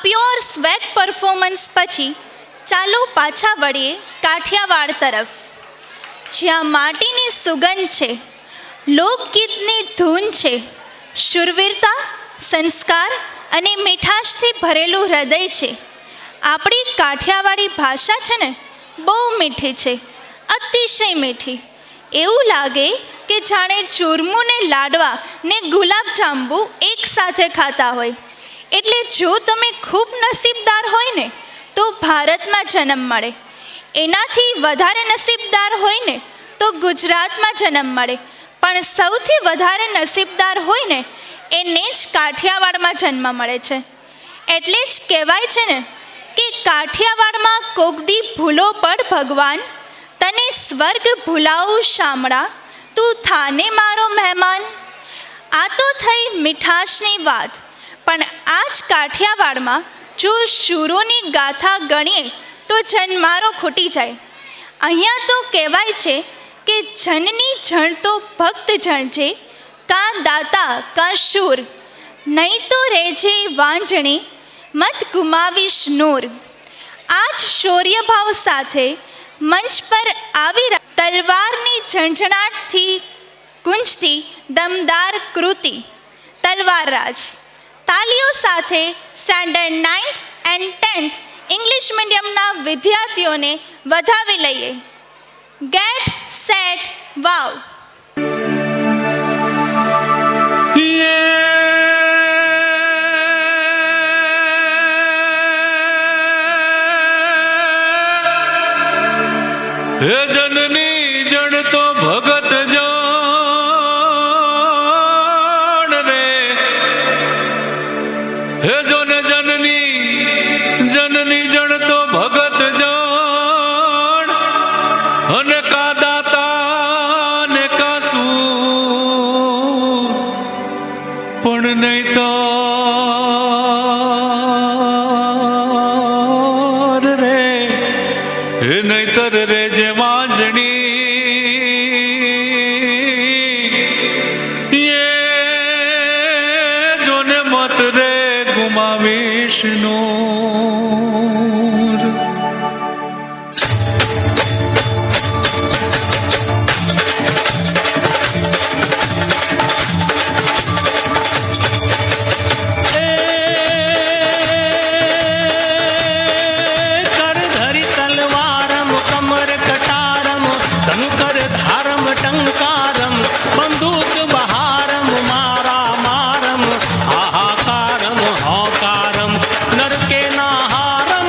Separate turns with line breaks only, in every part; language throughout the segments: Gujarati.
પ્યોર સ્વેગ પરફોર્મન્સ પછી ચાલો પાછા વળીએ કાઠિયાવાડ તરફ, જ્યાં માટીની સુગંધ છે, લોકગીતની ધૂન છે, શૂરવીરતા, સંસ્કાર અને મીઠાશથી ભરેલું હૃદય છે. આપણી કાઠિયાવાડી ભાષા છે ને, બહુ મીઠી છે, અતિશય મીઠી. એવું લાગે કે જાણે ચૂરમું ને લાડવા ને ગુલાબજાંબુ એકસાથે ખાતા હોય. એટલે જો તમે ખૂબ નસીબદાર હોય ને તો ભારતમાં જન્મ મળે, એનાથી વધારે નસીબદાર હોય ને તો ગુજરાતમાં જન્મ મળે, પણ સૌથી વધારે નસીબદાર હોય ને એને જ કાઠિયાવાડમાં જન્મ મળે છે. એટલે જ કહેવાય છે ને કે કાઠિયાવાડમાં કોકદી ભૂલો પડ ભગવાન, તને સ્વર્ગ ભૂલાવું શામળા, તું થાને મારો મહેમાન. આ તો થઈ મીઠાશની વાત, પણ આ જ કાઠિયાવાડમાં જો શૂરોની ગાથા ગણીએ તો જન્મારો ખૂટી જાય. અહીંયા તો કહેવાય છે કે જનની જણ તો ભક્ત જણ છે, કાં દાતા કાં શૂર, નહીં તો રહેજે વાંજણી, મત ગુમાવીશ નૂર. આ જ શૌર્યભાવ સાથે મંચ પર આવી તલવારની ઝંઝણાટથી ગુંજતી દમદાર કૃતિ તલવાર રાસ. તાલીઓ સાથે standard 9th and 10th English મીડિયમના વિદ્યાર્થીઓને વધાવી લઈએ. ગેટ સેટ વાવ.
હે જનની જણ તો ભગત જાણ રે, હે જો ને જનની જણ તો ભગત જાણ, અને કા દાતા ને કા સૂર, પણ નહીં તો રે હે નહીતર રે જે વાંજણી, એ જોને મત રે ગુમાવીશ નૂર.
ટંકારમ બંદૂક બહારમ મારા મારમ હાહાકારમ હોકારમ નરકે ના હારમ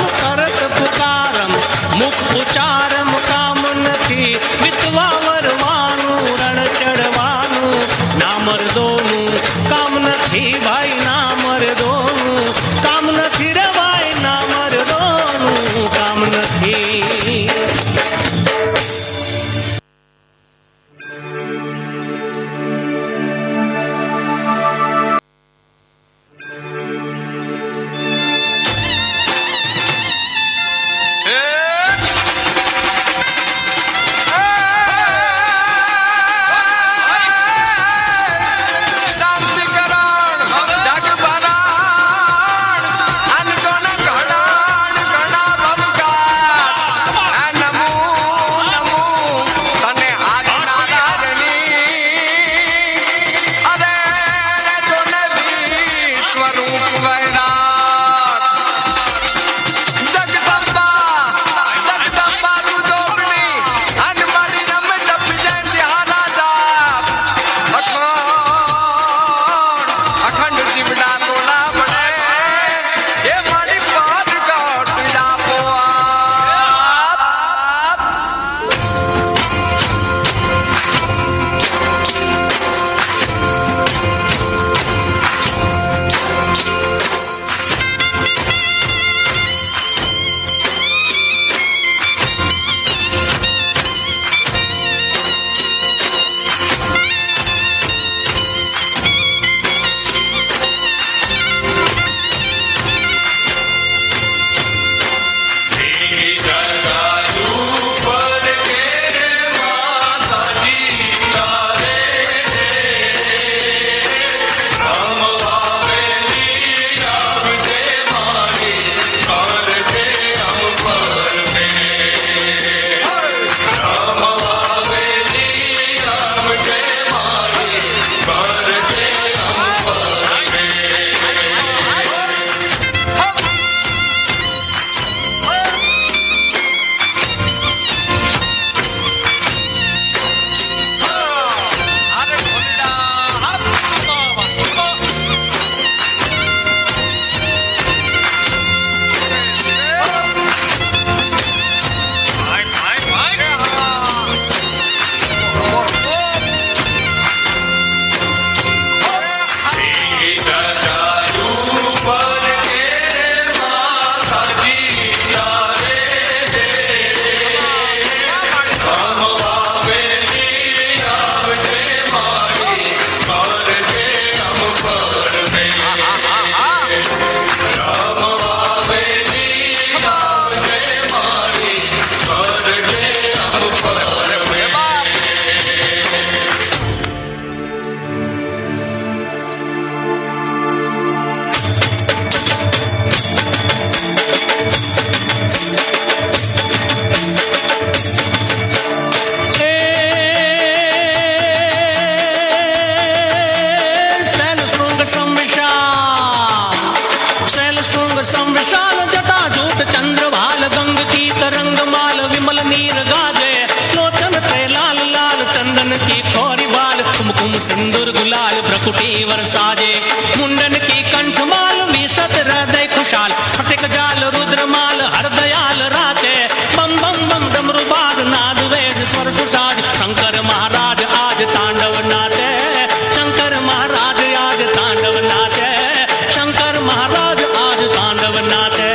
શૃંગ સંવિશાલ જટા જૂટ ચંદ્રવાલ ગંગ કી તરંગ માલ વિમલ નીર ગાજે લોચન તે લાલ લાલ ચંદન की खोरी बाल कुमकुम सिंदूर गुलाल भ्रकुटी वरसाजे मुंडन की कंठमाल विसत हृदय खुशाल फटिक जाल रुद्रमाल हरदयाल राचे बम बम बम डमरू बाद नाद वेद स्वर सुसाज शंकर महाराज आज तांडव नाचे शंकर महाराज आज तांडव नाचे शंकर महाराज आज तांडव नाचे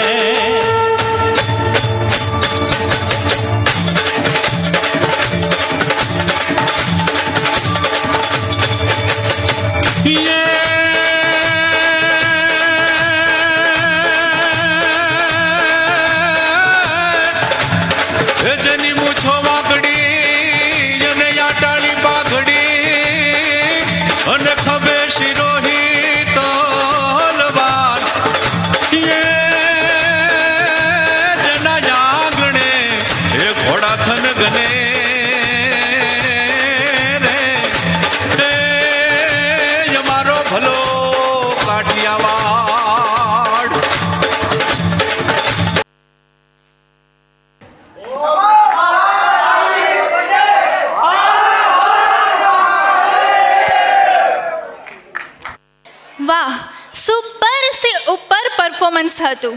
જેની મૂછો વાગડી અને યાટાળી પાઘડી અને ખભે શિરોહી તલવાર જેના આંગણે એ ઘોડા થન ગને રે તે અમારો ભલો કાઠિયાવાડ.
વાહ, સુપર સે ઉપર પરફોર્મન્સ હતું.